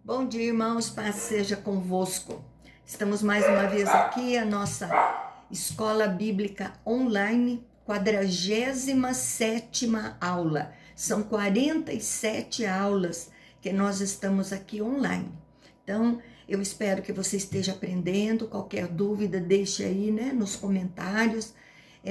Bom dia, irmãos, paz seja convosco. Estamos mais uma vez aqui, a nossa Escola Bíblica Online, 47ª aula. São 47 aulas que nós estamos aqui online. Então, eu espero que você esteja aprendendo. Qualquer dúvida, deixe aí, nos comentários.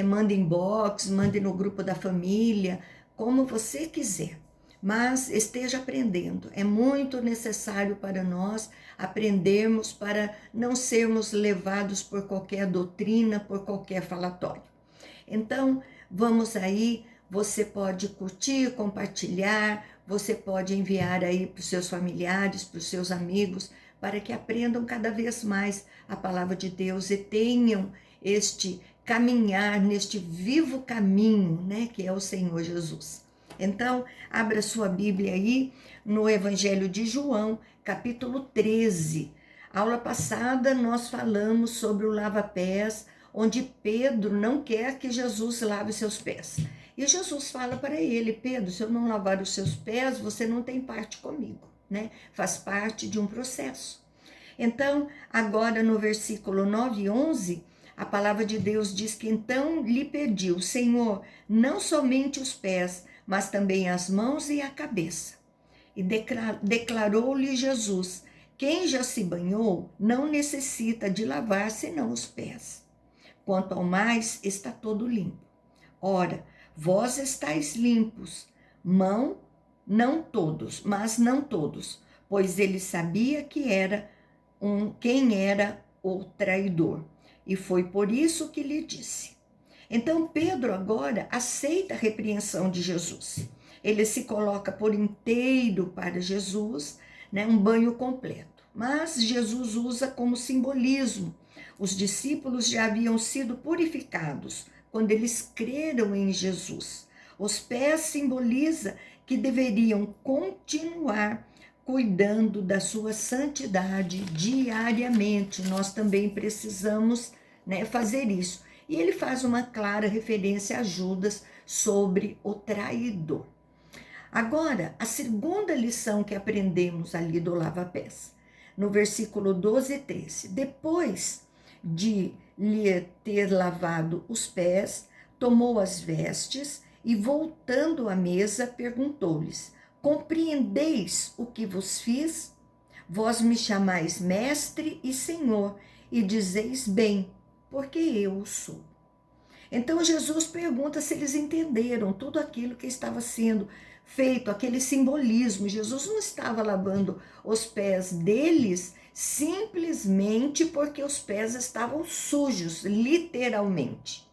Mande inbox, mande no grupo da família, como você quiser. Mas esteja aprendendo. É muito necessário para nós aprendermos para não sermos levados por qualquer doutrina, por qualquer falatório. Então, vamos aí, você pode curtir, compartilhar, você pode enviar aí para os seus familiares, para os seus amigos, para que aprendam cada vez mais a palavra de Deus e tenham este caminhar neste vivo caminho, que é o Senhor Jesus. Então, abra sua Bíblia aí no Evangelho de João, capítulo 13. Aula passada nós falamos sobre o lava-pés, onde Pedro não quer que Jesus lave seus pés. E Jesus fala para ele: Pedro, se eu não lavar os seus pés, você não tem parte comigo, Faz parte de um processo. Então, agora no versículo 9 e 11, a palavra de Deus diz que então lhe pediu: Senhor, não somente os pés, mas também as mãos e a cabeça. E declarou-lhe Jesus: quem já se banhou não necessita de lavar senão os pés. Quanto ao mais, está todo limpo. Ora, vós estáis limpos, não todos, mas não todos, pois ele sabia quem era o traidor. E foi por isso que lhe disse. Então Pedro agora aceita a repreensão de Jesus. Ele se coloca por inteiro para Jesus, um banho completo. Mas Jesus usa como simbolismo. Os discípulos já haviam sido purificados quando eles creram em Jesus. Os pés simboliza que deveriam continuar cuidando da sua santidade diariamente. Nós também precisamos, fazer isso. E ele faz uma clara referência a Judas sobre o traidor. Agora, a segunda lição que aprendemos ali do lava-pés, no versículo 12 e 13. Depois de lhe ter lavado os pés, tomou as vestes e, voltando à mesa, perguntou-lhes: compreendeis o que vos fiz? Vós me chamais mestre e senhor, e dizeis bem, porque eu o sou. Então Jesus pergunta se eles entenderam tudo aquilo que estava sendo feito, aquele simbolismo. Jesus não estava lavando os pés deles simplesmente porque os pés estavam sujos, literalmente,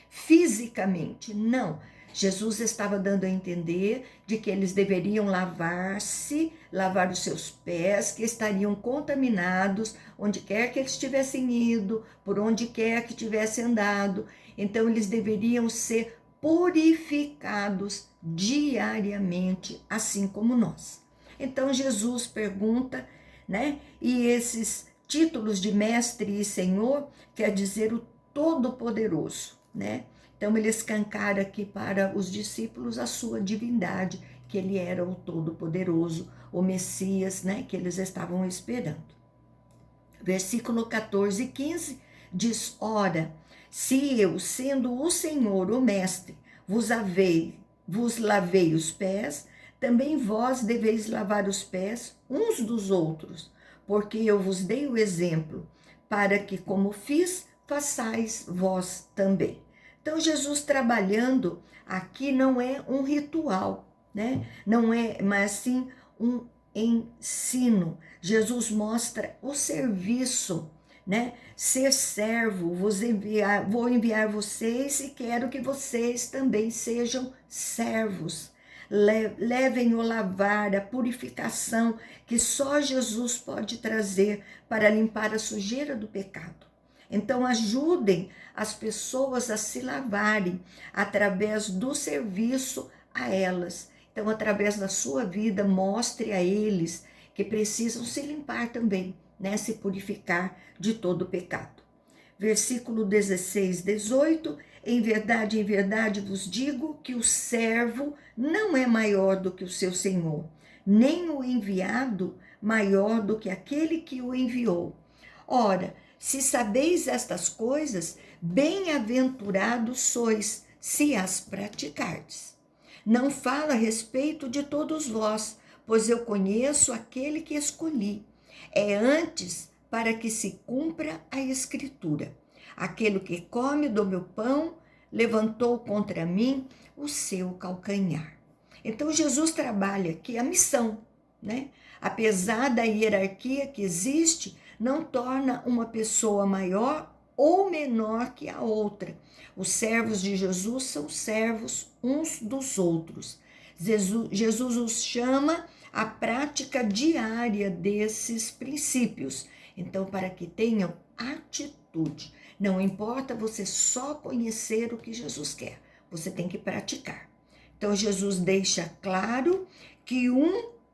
fisicamente. Não. Jesus estava dando a entender de que eles deveriam lavar os seus pés, que estariam contaminados onde quer que eles tivessem ido, por onde quer que tivessem andado. Então eles deveriam ser purificados diariamente, assim como nós. Então Jesus pergunta, e esses títulos de mestre e senhor quer dizer o todo-poderoso, Então ele escancara aqui para os discípulos a sua divindade, que ele era o todo-poderoso, o Messias, que eles estavam esperando. Versículo 14 e 15 diz: ora, se eu, sendo o Senhor, o Mestre, vos lavei os pés, também vós deveis lavar os pés uns dos outros, porque eu vos dei o exemplo, para que, como fiz, façais vós também. Então, Jesus trabalhando aqui não é um ritual, Não é, mas sim um ensino. Jesus mostra o serviço, Ser servo, vou enviar vocês e quero que vocês também sejam servos. Levem o lavar, a purificação que só Jesus pode trazer para limpar a sujeira do pecado. Então ajudem as pessoas a se lavarem através do serviço a elas. Então, através da sua vida, mostre a eles que precisam se limpar também, se purificar de todo o pecado. Versículo 16, 18. Em verdade vos digo que o servo não é maior do que o seu senhor, nem o enviado maior do que aquele que o enviou. Ora, se sabeis estas coisas, bem-aventurados sois, se as praticardes. Não falo a respeito de todos vós, pois eu conheço aquele que escolhi. É antes para que se cumpra a Escritura. Aquele que come do meu pão levantou contra mim o seu calcanhar. Então Jesus trabalha aqui a missão, né? Apesar da hierarquia que existe, não torna uma pessoa maior ou menor que a outra. Os servos de Jesus são servos uns dos outros. Jesus os chama à prática diária desses princípios. Então, para que tenham atitude. Não importa você só conhecer o que Jesus quer, você tem que praticar. Então, Jesus deixa claro que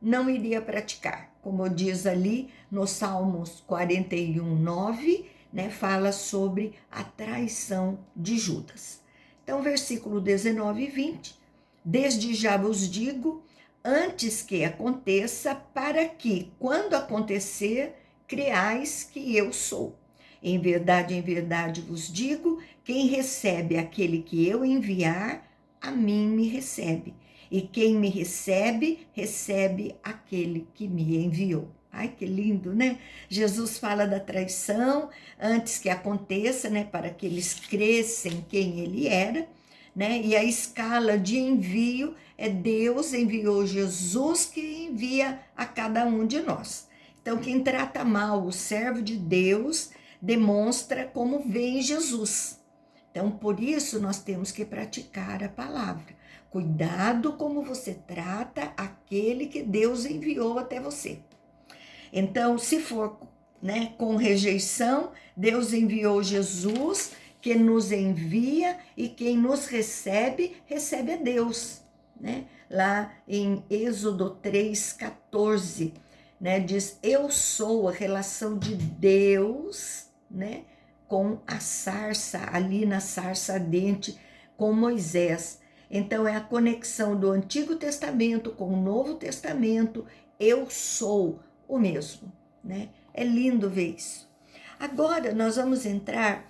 não iria praticar. Como diz ali no Salmos 41:9, né, fala sobre a traição de Judas. Então, versículo 19 e 20. Desde já vos digo, antes que aconteça, para que, quando acontecer, creais que eu sou. Em verdade vos digo, quem recebe aquele que eu enviar, a mim me recebe. E quem me recebe, recebe aquele que me enviou. Ai, que lindo, né? Jesus fala da traição antes que aconteça, né? Para que eles cresçam quem ele era, né? E a escala de envio é Deus enviou Jesus que envia a cada um de nós. Então, quem trata mal o servo de Deus demonstra como vem Jesus. Então, por isso, nós temos que praticar a palavra. Cuidado como você trata aquele que Deus enviou até você. Então, se for, né, com rejeição, Deus enviou Jesus, que nos envia, e quem nos recebe, recebe a Deus. Né? Lá em Êxodo 3:14, né, diz, eu sou a relação de Deus, né, com a sarça, ali na sarça ardente, com Moisés. Então, é a conexão do Antigo Testamento com o Novo Testamento, eu sou o mesmo, né? É lindo ver isso. Agora, nós vamos entrar,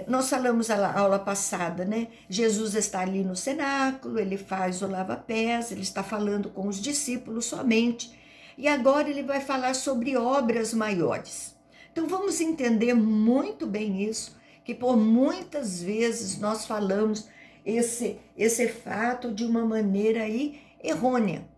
nós falamos a aula passada, né? Jesus está ali no cenáculo, ele faz o lava-pés, ele está falando com os discípulos somente, e agora ele vai falar sobre obras maiores. Então, vamos entender muito bem isso, que por muitas vezes nós falamos esse fato de uma maneira aí errônea.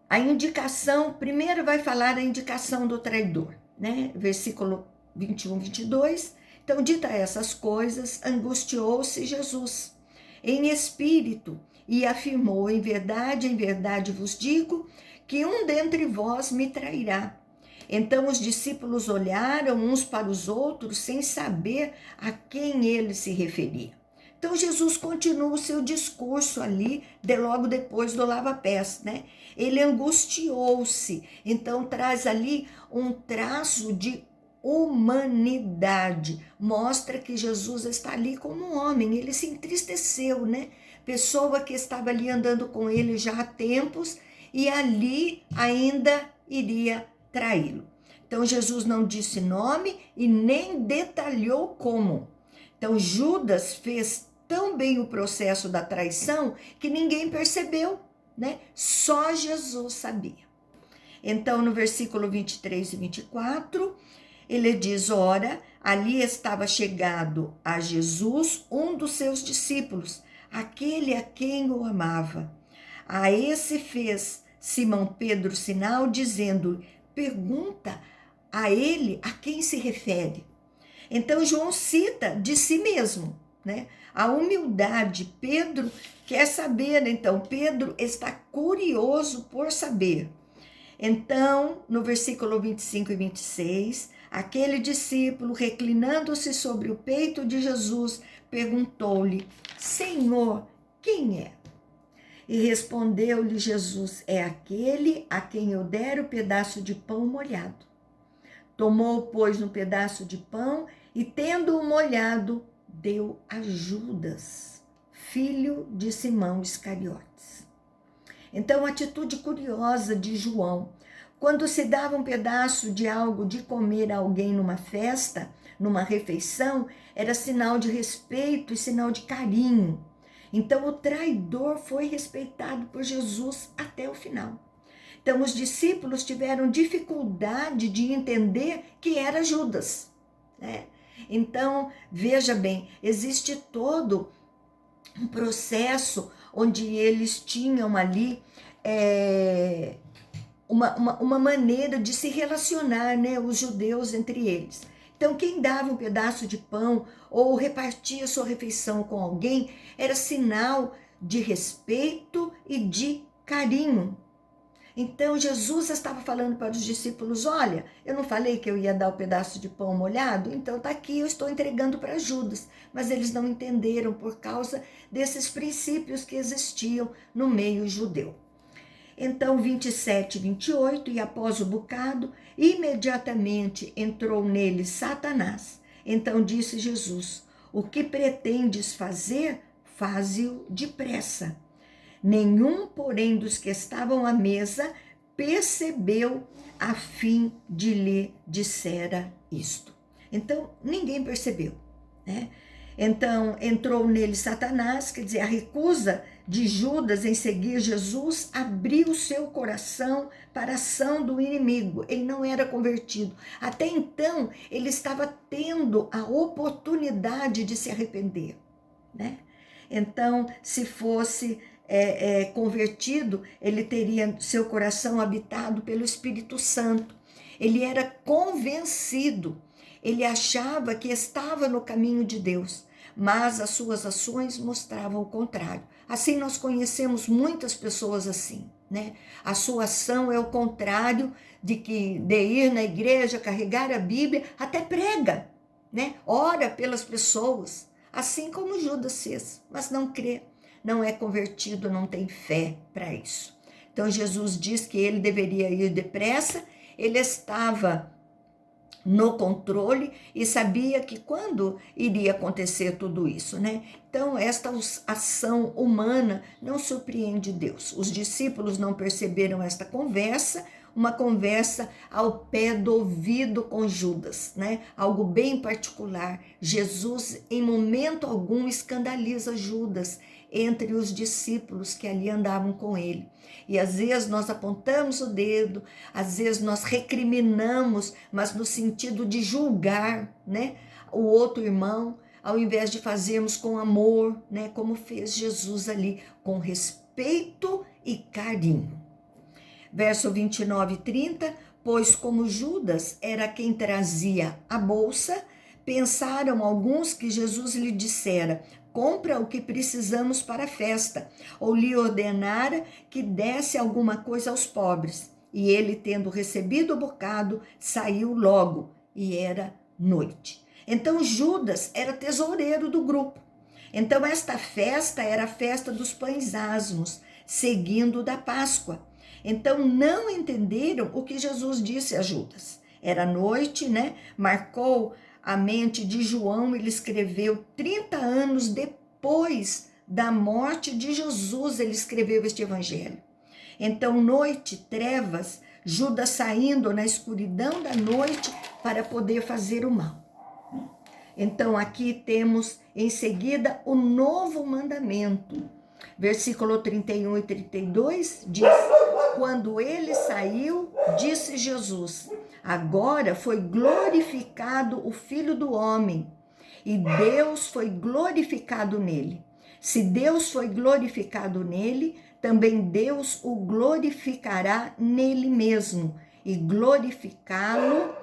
A indicação, primeiro vai falar a indicação do traidor, né? Versículo 21, 22. Então, dita essas coisas, angustiou-se Jesus em espírito e afirmou, em verdade vos digo, que um dentre vós me trairá. Então os discípulos olharam uns para os outros sem saber a quem ele se referia. Então Jesus continua o seu discurso ali, logo depois do lava-pés, né? Ele angustiou-se, então traz ali um traço de humanidade, mostra que Jesus está ali como um homem, ele se entristeceu, né? Pessoa que estava ali andando com ele já há tempos e ali ainda iria traí-lo. Então Jesus não disse nome e nem detalhou como. Então Judas fez tão bem o processo da traição que ninguém percebeu, né? Só Jesus sabia. Então no versículo 23 e 24, ele diz, ora, ali estava chegado a Jesus um dos seus discípulos, aquele a quem o amava. A esse fez Simão Pedro sinal, dizendo, pergunta a ele a quem se refere. Então João cita de si mesmo, né? A humildade, Pedro quer saber, então Pedro está curioso por saber. Então, no versículo 25 e 26, aquele discípulo, reclinando-se sobre o peito de Jesus, perguntou-lhe, Senhor, quem é? E respondeu-lhe Jesus, é aquele a quem eu der o pedaço de pão molhado. Tomou, pois, um pedaço de pão e, tendo-o molhado, deu a Judas, filho de Simão Iscariotes. Então, atitude curiosa de João. Quando se dava um pedaço de algo de comer a alguém numa festa, numa refeição, era sinal de respeito e sinal de carinho. Então, o traidor foi respeitado por Jesus até o final. Então, os discípulos tiveram dificuldade de entender que era Judas, né? Então, veja bem, existe todo um processo onde eles tinham ali uma maneira de se relacionar, né, os judeus entre eles. Então, quem dava um pedaço de pão ou repartia sua refeição com alguém era sinal de respeito e de carinho. Então, Jesus estava falando para os discípulos, olha, eu não falei que eu ia dar o pedaço de pão molhado? Então está aqui, eu estou entregando para Judas. Mas eles não entenderam por causa desses princípios que existiam no meio judeu. Então, 27 e 28, e após o bocado, imediatamente entrou nele Satanás. Então disse Jesus, o que pretendes fazer, faze-o depressa. Nenhum, porém, dos que estavam à mesa percebeu a fim de lhe dissera isto. Então, ninguém percebeu, né? Então, entrou nele Satanás, quer dizer, a recusa de Judas em seguir Jesus abriu seu coração para a ação do inimigo. Ele não era convertido. Até então, ele estava tendo a oportunidade de se arrepender, né? Então, se fosse convertido, ele teria seu coração habitado pelo Espírito Santo. Ele era convencido, ele achava que estava no caminho de Deus, mas as suas ações mostravam o contrário. Assim nós conhecemos muitas pessoas assim, né? A sua ação é o contrário de ir na igreja, carregar a Bíblia, até prega, né? Ora pelas pessoas, assim como Judas fez, mas não crê. Não é convertido, não tem fé para isso. Então Jesus diz que ele deveria ir depressa, ele estava no controle e sabia que quando iria acontecer tudo isso, né? Então esta ação humana não surpreende Deus. Os discípulos não perceberam esta conversa, uma conversa ao pé do ouvido com Judas, né? Algo bem particular. Jesus em momento algum escandaliza Judas entre os discípulos que ali andavam com ele. E às vezes nós apontamos o dedo, às vezes nós recriminamos, mas no sentido de julgar, né, o outro irmão, ao invés de fazermos com amor, né, como fez Jesus ali, com respeito e carinho. Verso 29 e 30, pois como Judas era quem trazia a bolsa, pensaram alguns que Jesus lhe dissera, compra o que precisamos para a festa, ou lhe ordenara que desse alguma coisa aos pobres. E ele, tendo recebido o bocado, saiu logo, e era noite. Então Judas era tesoureiro do grupo. Então esta festa era a festa dos pães asmos, seguindo da Páscoa. Então não entenderam o que Jesus disse a Judas. Era noite, né? Marcou a mente de João, ele escreveu 30 anos depois da morte de Jesus, ele escreveu este evangelho. Então, noite, trevas, Judas saindo na escuridão da noite para poder fazer o mal. Então, aqui temos em seguida o novo mandamento. Versículo 31 e 32 diz, quando ele saiu, disse Jesus, agora foi glorificado o Filho do Homem, e Deus foi glorificado nele. Se Deus foi glorificado nele, também Deus o glorificará nele mesmo, e glorificá-lo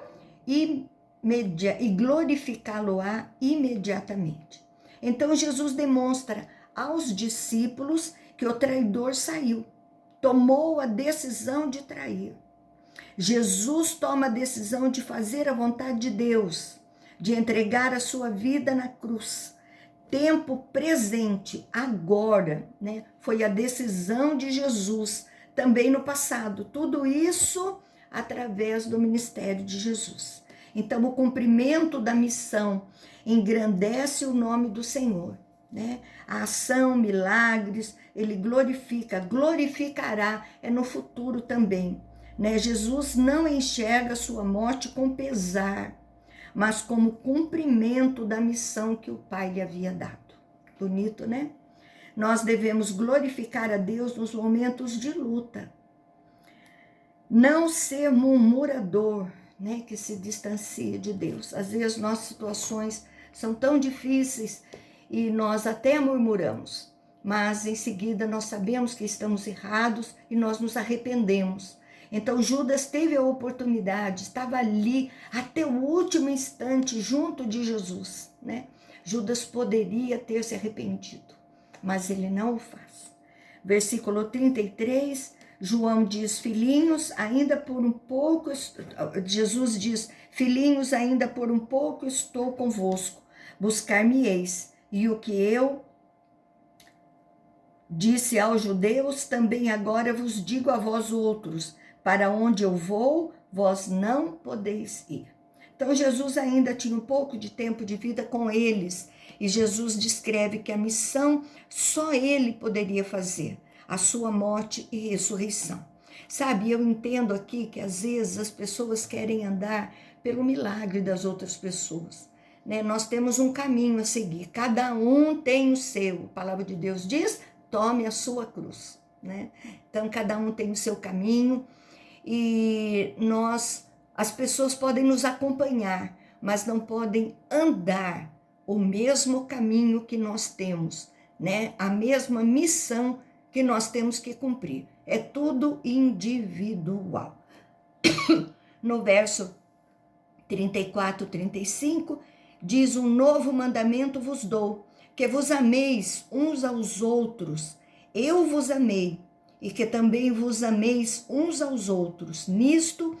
glorificá-lo-á imediatamente. Então Jesus demonstra aos discípulos que o traidor saiu, tomou a decisão de trair. Jesus toma a decisão de fazer a vontade de Deus, de entregar a sua vida na cruz. Tempo presente, agora, né? Foi a decisão de Jesus, também no passado. Tudo isso através do ministério de Jesus. Então, o cumprimento da missão engrandece o nome do Senhor, né? A ação, milagres, ele glorificará, é no futuro também, né? Jesus não enxerga sua morte com pesar, mas como cumprimento da missão que o Pai lhe havia dado. Bonito, né? Nós devemos glorificar a Deus nos momentos de luta. Não ser murmurador, né, que se distancia de Deus. Às vezes nossas situações são tão difíceis e nós até murmuramos, mas em seguida nós sabemos que estamos errados e nós nos arrependemos. Então Judas teve a oportunidade, estava ali até o último instante junto de Jesus, né? Judas poderia ter se arrependido, mas ele não o faz. Versículo 33, João diz, filhinhos, ainda por um pouco, Jesus diz, filhinhos, ainda por um pouco estou convosco, buscar-me-eis, e o que eu disse aos judeus, também agora vos digo a vós outros, para onde eu vou, vós não podeis ir. Então Jesus ainda tinha um pouco de tempo de vida com eles, e Jesus descreve que a missão só ele poderia fazer, a sua morte e ressurreição. Sabe, eu entendo aqui que às vezes as pessoas querem andar pelo milagre das outras pessoas, né? Nós temos um caminho a seguir, cada um tem o seu, a palavra de Deus diz, tome a sua cruz, né? Então cada um tem o seu caminho e as pessoas podem nos acompanhar, mas não podem andar o mesmo caminho que nós temos, né? A mesma missão que nós temos que cumprir. É tudo individual. No verso 34, 35, diz, um novo mandamento vos dou, que vos ameis uns aos outros. Eu vos amei, e que também vos ameis uns aos outros. Nisto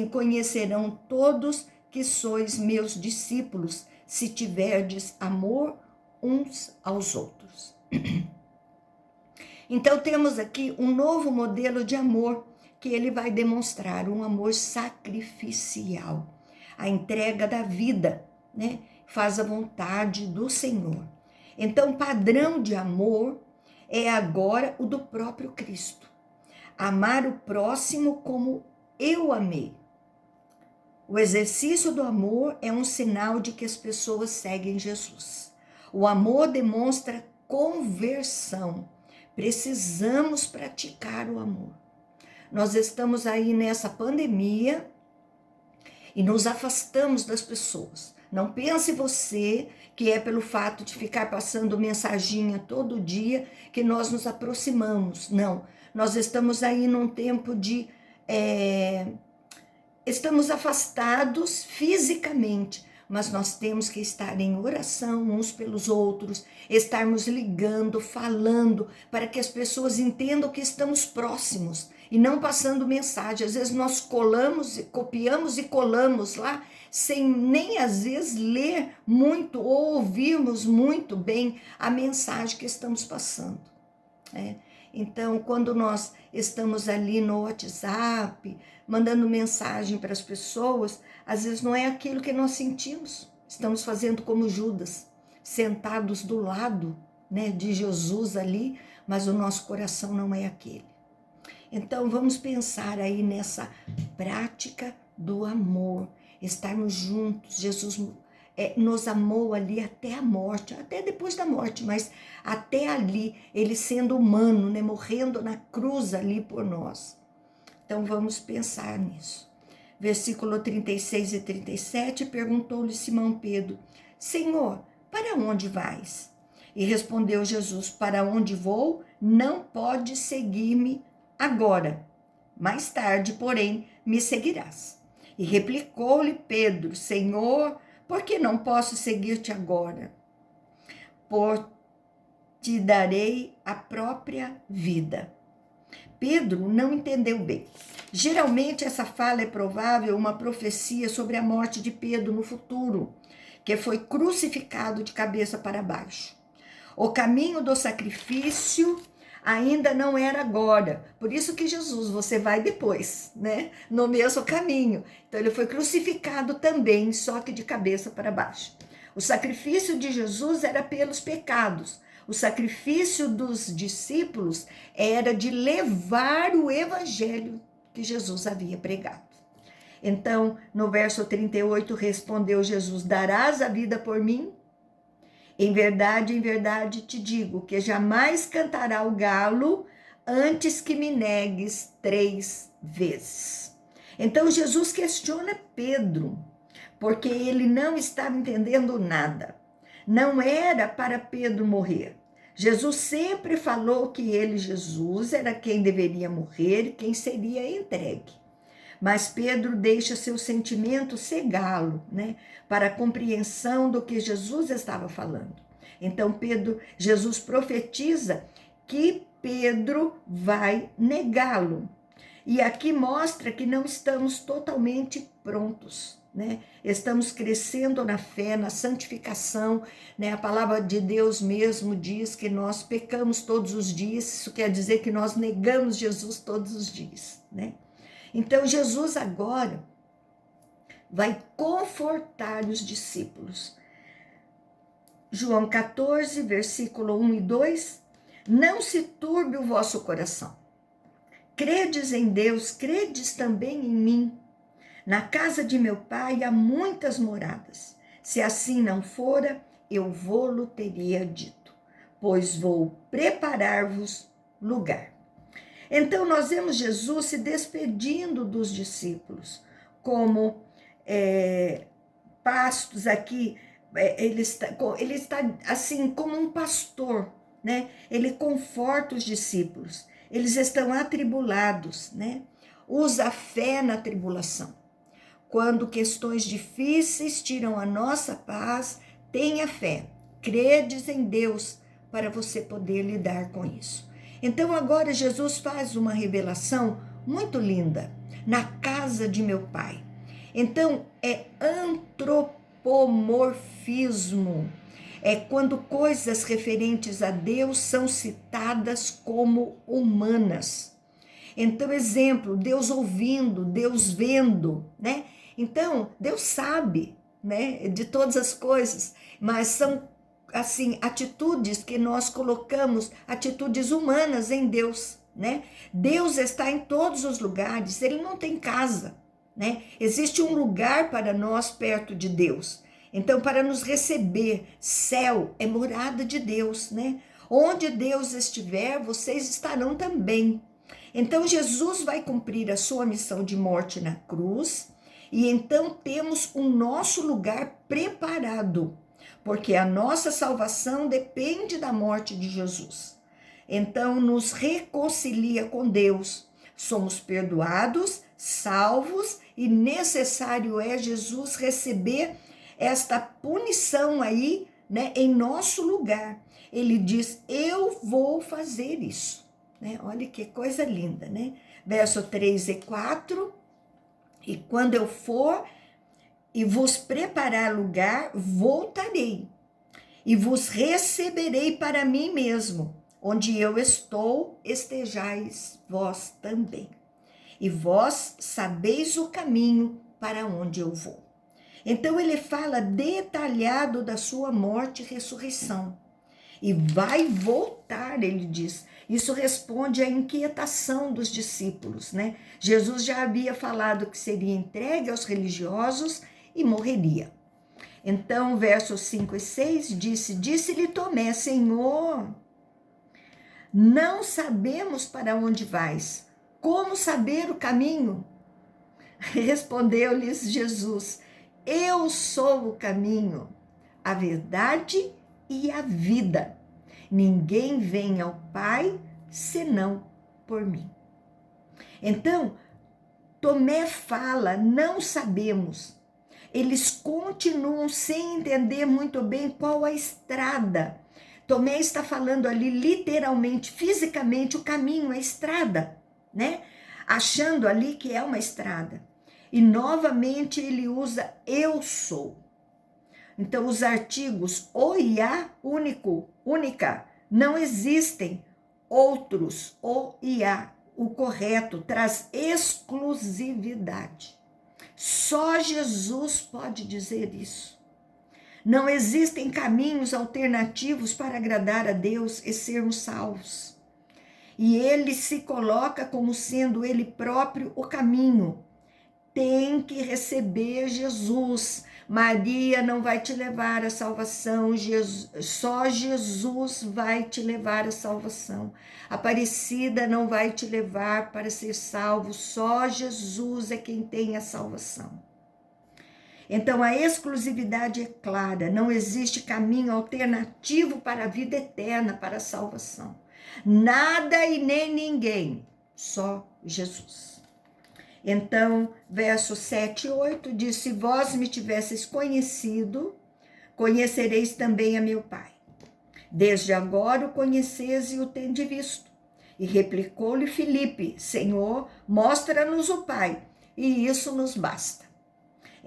conhecerão todos que sois meus discípulos, se tiverdes amor uns aos outros. Então temos aqui um novo modelo de amor que ele vai demonstrar, um amor sacrificial, a entrega da vida, né? Faz a vontade do Senhor. Então o padrão de amor é agora o do próprio Cristo. Amar o próximo como eu amei. O exercício do amor é um sinal de que as pessoas seguem Jesus. O amor demonstra conversão. Precisamos praticar o amor. Nós estamos aí nessa pandemia e nos afastamos das pessoas. Não pense você que é pelo fato de ficar passando mensaginha todo dia que nós nos aproximamos. Não, nós estamos aí num tempo de... Estamos afastados fisicamente, mas nós temos que estar em oração uns pelos outros, estarmos ligando, falando, para que as pessoas entendam que estamos próximos e não passando mensagem. Às vezes nós copiamos e colamos lá, sem nem às vezes ler muito ou ouvirmos muito bem a mensagem que estamos passando. Então, quando nós estamos ali no WhatsApp, mandando mensagem para as pessoas, às vezes não é aquilo que nós sentimos. Estamos fazendo como Judas, sentados do lado, né, de Jesus ali, mas o nosso coração não é aquele. Então, vamos pensar aí nessa prática do amor, estarmos juntos. Jesus nos amou ali até a morte, até depois da morte, mas até ali, ele sendo humano, né, morrendo na cruz ali por nós. Então vamos pensar nisso. Versículo 36 e 37, perguntou-lhe Simão Pedro, Senhor, para onde vais? E respondeu Jesus, para onde vou, não pode seguir-me agora. Mais tarde, porém, me seguirás. E replicou-lhe Pedro, Senhor, por que não posso seguir-te agora? Por te darei a própria vida. Pedro não entendeu bem. Geralmente essa fala é provável uma profecia sobre a morte de Pedro no futuro, que foi crucificado de cabeça para baixo. O caminho do sacrifício ainda não era agora. Por isso que Jesus, você vai depois, né? No mesmo caminho. Então ele foi crucificado também, só que de cabeça para baixo. O sacrifício de Jesus era pelos pecados. O sacrifício dos discípulos era de levar o evangelho que Jesus havia pregado. Então, no verso 38, respondeu Jesus: darás a vida por mim? Em verdade te digo que jamais cantará o galo antes que me negues 3 vezes. Então, Jesus questiona Pedro, porque ele não estava entendendo nada. Não era para Pedro morrer. Jesus sempre falou que ele, Jesus, era quem deveria morrer e quem seria entregue. Mas Pedro deixa seu sentimento cegá-lo, né, para a compreensão do que Jesus estava falando. Então Jesus profetiza que Pedro vai negá-lo. E aqui mostra que não estamos totalmente prontos, né? Estamos crescendo na fé, na santificação, né? A palavra de Deus mesmo diz que nós pecamos todos os dias, isso quer dizer que nós negamos Jesus todos os dias, né? Então Jesus agora vai confortar os discípulos. João 14, versículo 1 e 2, não se turbe o vosso coração. Credes em Deus, credes também em mim. Na casa de meu pai há muitas moradas. Se assim não fora, eu vô-lo teria dito, pois vou preparar-vos lugar. Então nós vemos Jesus se despedindo dos discípulos, como pastos aqui, ele está assim como um pastor, né? Ele conforta os discípulos, eles estão atribulados, né? Usa a fé na tribulação. Quando questões difíceis tiram a nossa paz, tenha fé, credes em Deus para você poder lidar com isso. Então agora Jesus faz uma revelação muito linda, na casa de meu pai. Então é antropomorfismo, é quando coisas referentes a Deus são citadas como humanas. Então, exemplo, Deus ouvindo, Deus vendo, né? Então, Deus sabe, né, de todas as coisas, mas são, assim, atitudes que nós colocamos, atitudes humanas em Deus, né? Deus está em todos os lugares, ele não tem casa, né? Existe um lugar para nós perto de Deus. Então, para nos receber, céu é morada de Deus, né? Onde Deus estiver, vocês estarão também. Então, Jesus vai cumprir a sua missão de morte na cruz, e então temos o nosso lugar preparado, porque a nossa salvação depende da morte de Jesus. Então, nos reconcilia com Deus, somos perdoados, salvos, e necessário é Jesus receber esta punição aí, né, em nosso lugar. Ele diz: eu vou fazer isso, né? Olha que coisa linda, né? Verso 3 e 4, e quando eu for e vos preparar lugar, voltarei e vos receberei para mim mesmo, onde eu estou, estejais vós também. E vós sabeis o caminho para onde eu vou. Então ele fala detalhado da sua morte e ressurreição. E vai voltar, ele diz. Isso responde à inquietação dos discípulos, né? Jesus já havia falado que seria entregue aos religiosos e morreria. Então, versos 5 e 6, disse-lhe Tomé: Senhor, não sabemos para onde vais, como saber o caminho? Respondeu-lhes Jesus: eu sou o caminho, a verdade e a vida. Ninguém vem ao Pai senão por mim. Então, Tomé fala: não sabemos. Eles continuam sem entender muito bem qual a estrada. Tomé está falando ali literalmente, fisicamente, o caminho, a estrada, né? Achando ali que é uma estrada. E novamente ele usa eu sou. Então os artigos o e a, único, única, não existem. Outros, o e a, o correto, traz exclusividade. Só Jesus pode dizer isso. Não existem caminhos alternativos para agradar a Deus e sermos salvos. E ele se coloca como sendo ele próprio o caminho. Tem que receber Jesus. Maria não vai te levar à salvação, só Jesus vai te levar à salvação. Aparecida não vai te levar para ser salvo, só Jesus é quem tem a salvação. Então a exclusividade é clara, não existe caminho alternativo para a vida eterna, para a salvação. Nada e nem ninguém, só Jesus. Então, versos 7 e 8 diz: se vós me tivesseis conhecido, conhecereis também a meu Pai. Desde agora o conheceis e o tendes visto. E replicou-lhe Filipe: Senhor, mostra-nos o Pai, e isso nos basta.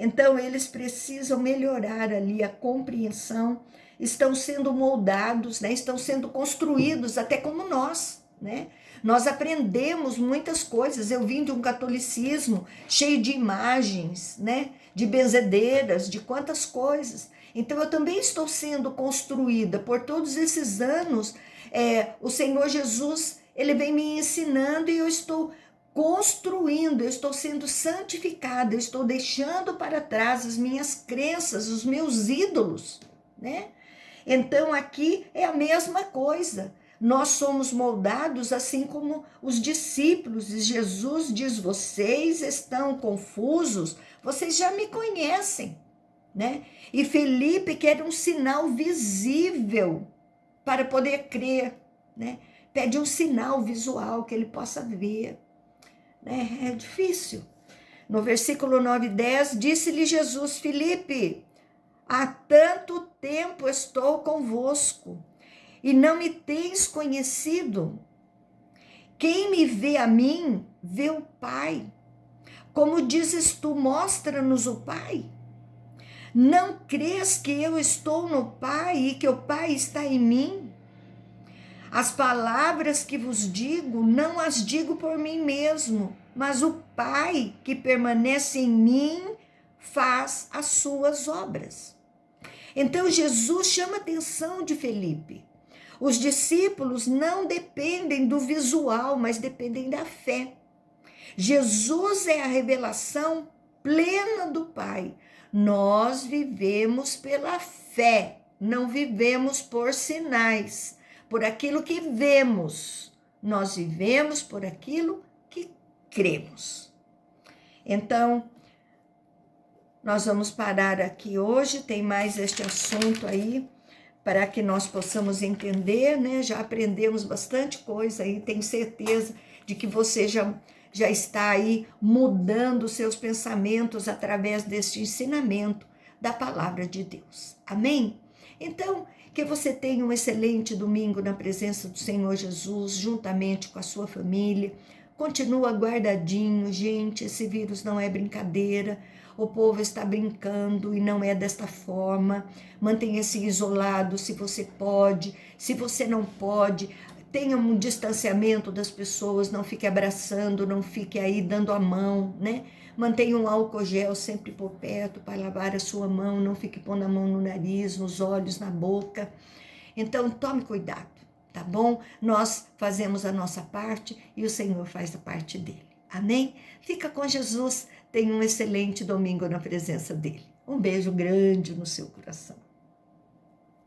Então, eles precisam melhorar ali a compreensão, estão sendo moldados, né? Estão sendo construídos até como nós, né? Nós aprendemos muitas coisas. Eu vim de um catolicismo cheio de imagens, né? De benzedeiras, de quantas coisas. Então, eu também estou sendo construída por todos esses anos. O Senhor Jesus, ele vem me ensinando e eu estou construindo, eu estou sendo santificada, eu estou deixando para trás as minhas crenças, os meus ídolos, né? Então, aqui é a mesma coisa. Nós somos moldados assim como os discípulos, e Jesus diz: vocês estão confusos, vocês já me conhecem, né? E Felipe quer um sinal visível para poder crer, né? Pede um sinal visual que ele possa ver, né? É difícil. No versículo 9 e 10, disse-lhe Jesus: Felipe, há tanto tempo estou convosco, e não me tens conhecido? Quem me vê a mim, vê o Pai. Como dizes tu, mostra-nos o Pai. Não crês que eu estou no Pai e que o Pai está em mim? As palavras que vos digo, não as digo por mim mesmo, mas o Pai que permanece em mim faz as suas obras. Então Jesus chama a atenção de Felipe. Os discípulos não dependem do visual, mas dependem da fé. Jesus é a revelação plena do Pai. Nós vivemos pela fé, não vivemos por sinais, por aquilo que vemos. Nós vivemos por aquilo que cremos. Então, nós vamos parar aqui hoje, tem mais este assunto aí, para que nós possamos entender, né? Já aprendemos bastante coisa aí, tenho certeza de que você já está aí mudando seus pensamentos através deste ensinamento da palavra de Deus. Amém? Então, que você tenha um excelente domingo na presença do Senhor Jesus, juntamente com a sua família. Continua guardadinho, gente, esse vírus não é brincadeira. O povo está brincando e não é desta forma. Mantenha-se isolado se você pode, se você não pode. Tenha um distanciamento das pessoas, não fique abraçando, não fique aí dando a mão, né? Mantenha um álcool gel sempre por perto para lavar a sua mão, não fique pondo a mão no nariz, nos olhos, na boca. Então, tome cuidado, tá bom? Nós fazemos a nossa parte e o Senhor faz a parte dele. Amém? Fica com Jesus. Tenha um excelente domingo na presença dele. Um beijo grande no seu coração.